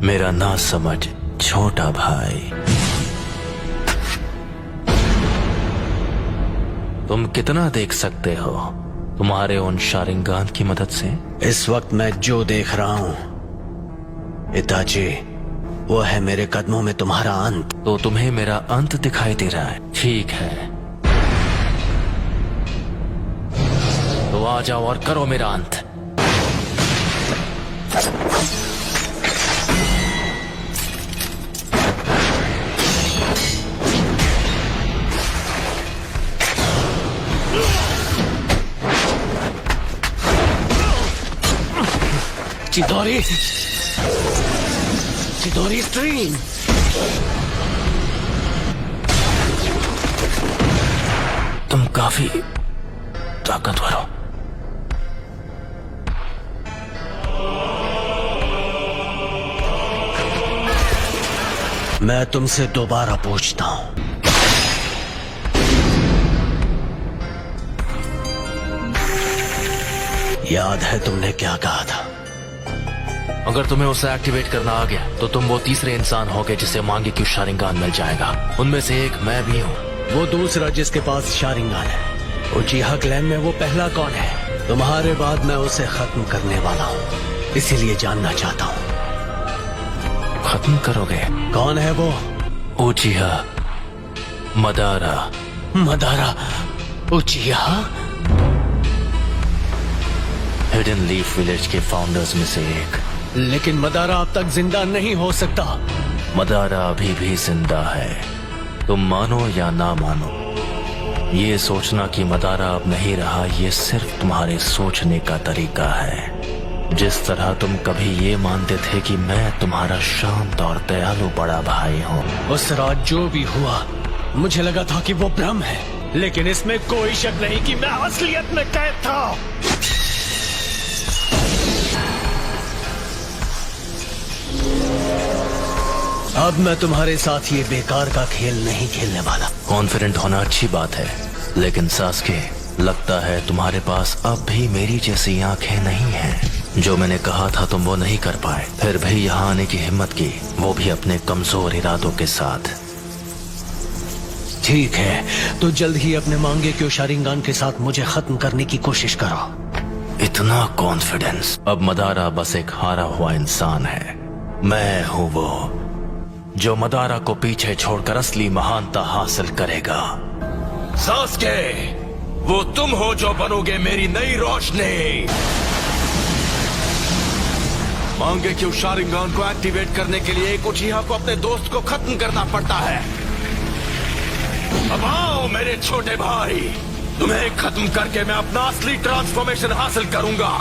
मेरा ना समझ छोटा भाई, तुम कितना देख सकते हो तुम्हारे उन शारिंगान की मदद से? इस वक्त मैं जो देख रहा हूं इताची, वो है मेरे कदमों में तुम्हारा अंत। तो तुम्हें मेरा अंत दिखाई दे रहा है? ठीक है, तो आ जाओ और करो मेरा अंत। चिदोरी, चिदोरी स्ट्रीम। तुम काफी ताकतवर हो। मैं तुमसे दोबारा पूछता हूं, याद है तुमने क्या कहा था? अगर तुम्हें उसे एक्टिवेट करना आ गया तो तुम वो तीसरे इंसान होगे जिसे मांगे कि शारिंगान मिल जाएगा। उनमें से एक मैं भी हूँ। वो दूसरा जिसके पास शारिंगान है, उचिहा क्लैन में वो पहला कौन है? तुम्हारे बाद मैं उसे खत्म करने वाला हूँ, इसीलिए जानना चाहता हूँ। खत्म करोगे? कौन है वो? उचिहा Madara. Madara उचिहा? Hidden leaf village के फाउंडर्स में से एक। लेकिन मदारा अब तक जिंदा नहीं हो सकता। मदारा अभी भी जिंदा है, तुम मानो या ना मानो। ये सोचना कि मदारा अब नहीं रहा, ये सिर्फ तुम्हारे सोचने का तरीका है। जिस तरह तुम कभी ये मानते थे कि मैं तुम्हारा शांत और दयालु बड़ा भाई हूँ। उस रात जो भी हुआ, मुझे लगा था कि वो भ्रम है, लेकिन इसमें कोई शक नहीं कि मैं असलियत में कैद था। अब मैं तुम्हारे साथ ये बेकार का खेल नहीं खेलने वाला। कॉन्फिडेंट होना अच्छी बात है, लेकिन सास्के, लगता है तुम्हारे पास अब भी मेरी जैसी आंखें नहीं हैं। जो मैंने कहा था तुम वो नहीं कर पाए, फिर भी यहाँ आने की हिम्मत की, वो भी अपने कमजोर इरादों के साथ। ठीक है, तो जल्द ही अपने मांगे क्यों शारिंगान के साथ मुझे खत्म करने की कोशिश करो। इतना कॉन्फिडेंस? अब मदारा बस एक हारा हुआ इंसान है। मैं हूँ वो जो मदारा को पीछे छोड़कर असली महानता हासिल करेगा। सास्के, वो तुम हो जो बनोगे मेरी नई रोशनी। मांगे क्यों शारिंगान को एक्टिवेट करने के लिए एक उचिहा को अपने दोस्त को खत्म करना पड़ता है। अब आओ मेरे छोटे भाई, तुम्हें खत्म करके मैं अपना असली ट्रांसफॉर्मेशन हासिल करूंगा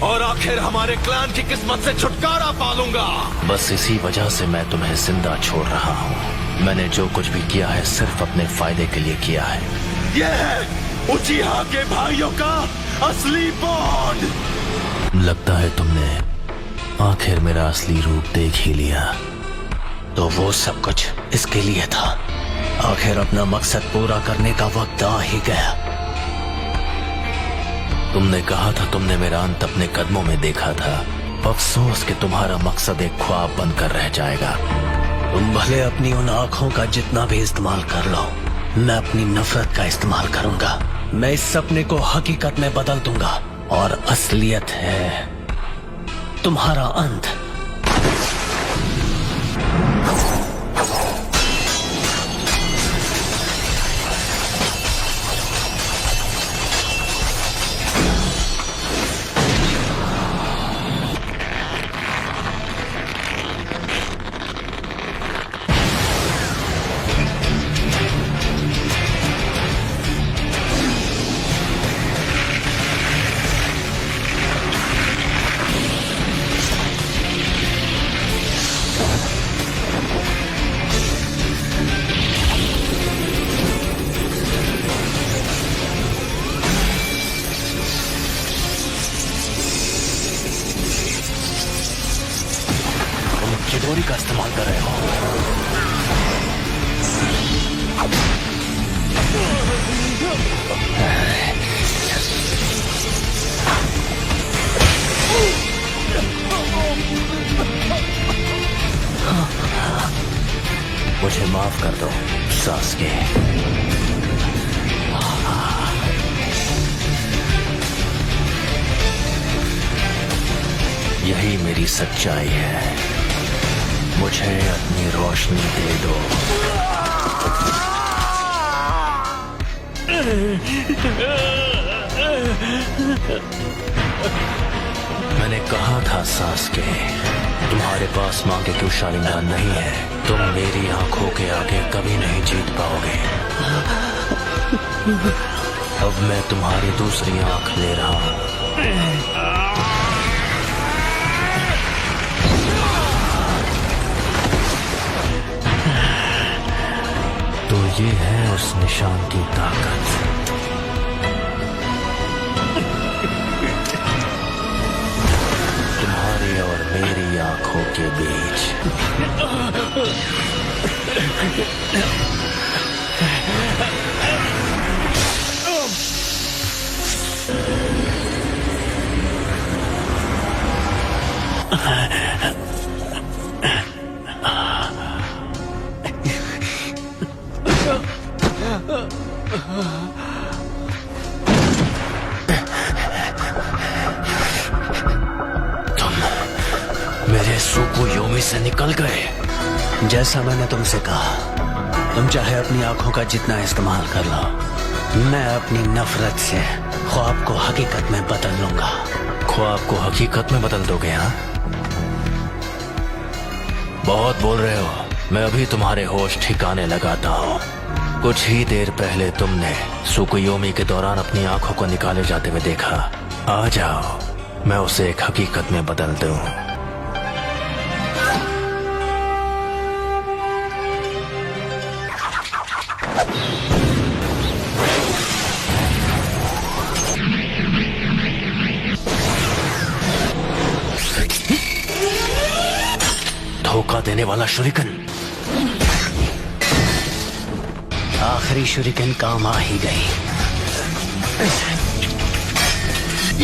और आखिर हमारे क्लैन की किस्मत से छुटकारा पालूंगा। बस इसी वजह से मैं तुम्हें जिंदा छोड़ रहा हूँ। मैंने जो कुछ भी किया है सिर्फ अपने फायदे के लिए किया है। यह है उचिहा के भाइयों का असली बॉन्ड। लगता है तुमने आखिर मेरा असली रूप देख ही लिया। तो वो सब कुछ इसके लिए था। आखिर अपना मकसद पूरा करने का वक्त आ ही गया। तुमने कहा था तुमने मेरा अंत अपने कदमों में देखा था। अफसोस कि तुम्हारा मकसद एक ख्वाब बनकर रह जाएगा। तुम भले अपनी उन आंखों का जितना भी इस्तेमाल कर लो, मैं अपनी नफरत का इस्तेमाल करूंगा। मैं इस सपने को हकीकत में बदल दूंगा और असलियत है तुम्हारा अंत। चिदोरी का इस्तेमाल कर रहे हो। मुझे माफ कर दो सास्के। यही मेरी सच्चाई है। मुझे अपनी रोशनी दे दो। मैंने कहा था सास्के, तुम्हारे पास मांगे क्यों शारिंगान नहीं है। तुम मेरी आंखों के आगे कभी नहीं जीत पाओगे। अब मैं तुम्हारी दूसरी आंख ले रहा हूं। तो ये है उस निशान की ताकत। तुम्हारी और मेरी आंखों के बीच। मेरे सुकुयोमी से निकल गए। जैसा मैंने तुमसे कहा, तुम चाहे अपनी आंखों का जितना इस्तेमाल कर लो, मैं अपनी नफरत से ख्वाब को हकीकत में बदल लूंगा। ख्वाब को हकीकत में बदल दोगे? हाँ, बहुत बोल रहे हो। मैं अभी तुम्हारे होश ठिकाने लगाता हूँ। कुछ ही देर पहले तुमने सुकुयोमी के दौरान अपनी आंखों को निकाले जाते हुए देखा। आ जाओ, मैं उसे एक हकीकत में बदल दूं। धोखा देने वाला शुरिकन। आखिरी शुरिकन काम आ ही गई।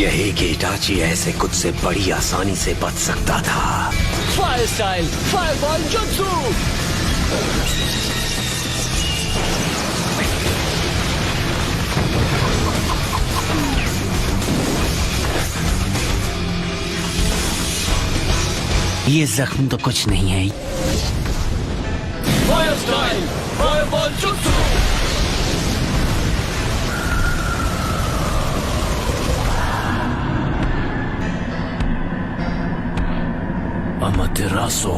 यही कि इटाची ऐसे कुछ से बड़ी आसानी से बच सकता था। Fire style, fireball jutsu. ये जख्म तो कुछ नहीं है। Fire style, fireball jutsu. Amaterasu.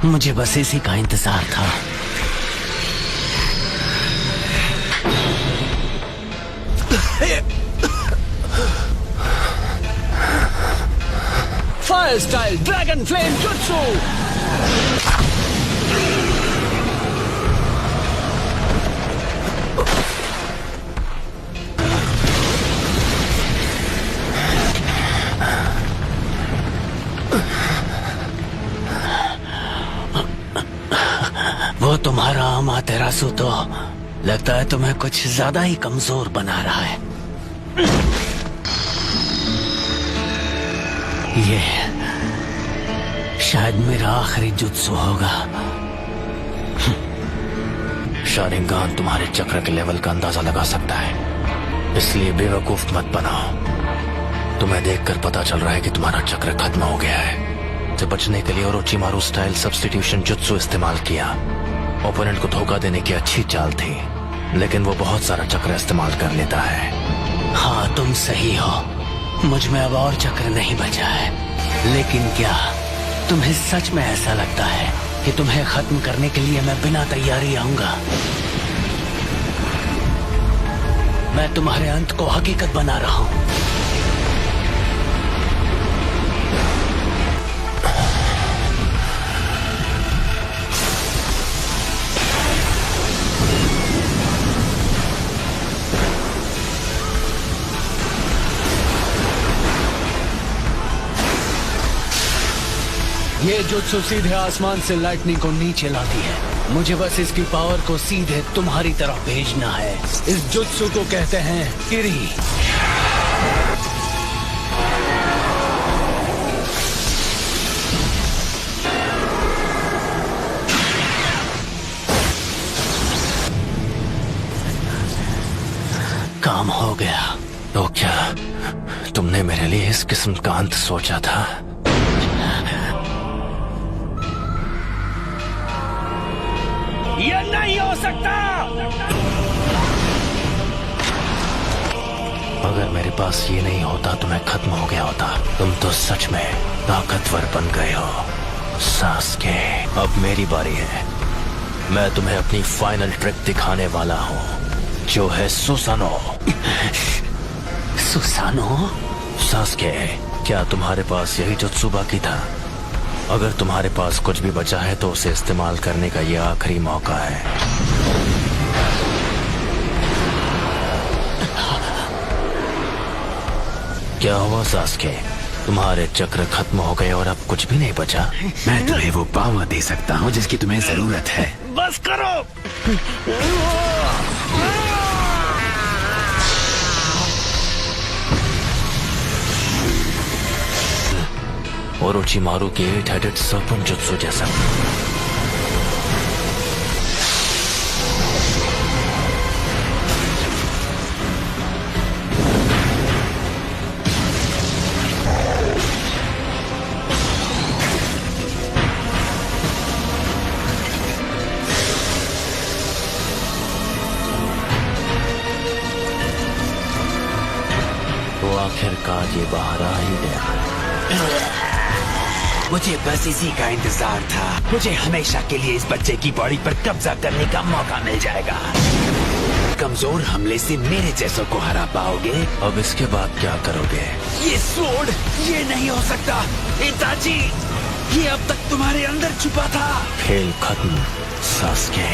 मुझे बस इसी का इंतजार था। Fire style dragon flame jutsu. वो तुम्हारा अमातेरासु तो लगता है तुम्हें कुछ ज्यादा ही कमजोर बना रहा है। ये शायद मेरा आखिरी जुत्सु होगा। शारिंगान तुम्हारे चक्र के लेवल का अंदाजा लगा सकता है। इसलिए बेवकूफ मत बनाओ। तुम्हें देखकर पता चल रहा है कि तुम्हारा चक्र खत्म हो गया है। से बचने के लिए ओरोचिमारू स्टाइल सब्स्टिट्यूशन जुत्सु इस्तेमाल किया। ओपोनेंट को धोखा देने की अच्छी चाल थी, लेकिन वो बहुत सारा चक्र इस्तेमाल कर लेता है। हाँ, तुम सही हो। मुझ में अब और चक्र नहीं बचा है। लेकिन क्या तुम्हें सच में ऐसा लगता है कि तुम्हें खत्म करने के लिए मैं बिना तैयारी आऊंगा? मैं तुम्हारे अंत को हकीकत बना रहा हूं। ये जुत्सु सीधे आसमान से लाइटनिंग को नीचे लाती है। मुझे बस इसकी पावर को सीधे तुम्हारी तरफ भेजना है। इस जुत्सु को कहते हैं किरी। काम हो गया। तो क्या तुमने मेरे लिए इस किस्म का अंत सोचा था? ये नहीं हो सकता। अगर मेरे पास ये नहीं होता तो मैं खत्म हो गया होता। तुम तो सच में ताकतवर बन गए हो सास्के। अब मेरी बारी है। मैं तुम्हें अपनी फाइनल ट्रिक दिखाने वाला हूँ, जो है सुसानो। सुसानो? सास्के, क्या तुम्हारे पास यही जुत्सु बाकी था? अगर तुम्हारे पास कुछ भी बचा है तो उसे इस्तेमाल करने का ये आखिरी मौका है। क्या हुआ सास्के? तुम्हारे चक्र खत्म हो गए और अब कुछ भी नहीं बचा? मैं तुम्हें वो पावर दे सकता हूँ जिसकी तुम्हें जरूरत है। बस करो। ओरोचिमारू के 8-headed serpent जुत्सु जैसा। तो आखिरकार ये बाहर आ ही गया। मुझे बस इसी का इंतजार था। मुझे हमेशा के लिए इस बच्चे की बॉडी पर कब्जा करने का मौका मिल जाएगा। कमजोर हमले से मेरे जैसों को हरा पाओगे। अब इसके बाद क्या करोगे? ये स्वॉर्ड, ये नहीं हो सकता। इताची, ये अब तक तुम्हारे अंदर छुपा था। खेल खत्म सास्के।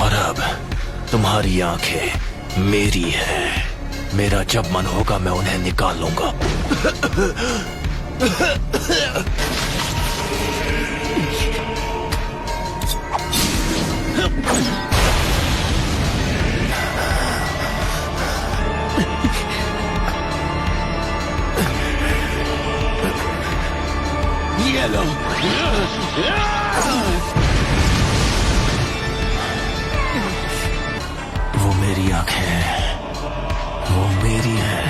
और अब तुम्हारी आंखें मेरी है। मेरा जब मन होगा मैं उन्हें निकाल लूंगा। ये लो। वो मेरी आंखें हैं, वो मेरी है।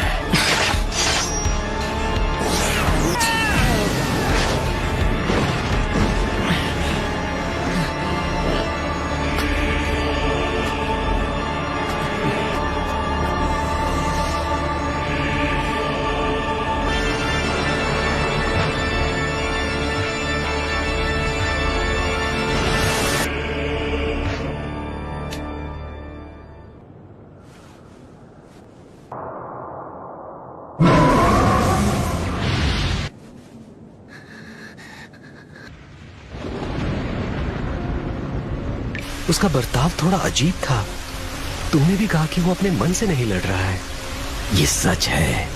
उसका बर्ताव थोड़ा अजीब था। तूने भी कहा कि वो अपने मन से नहीं लड़ रहा है। ये सच है।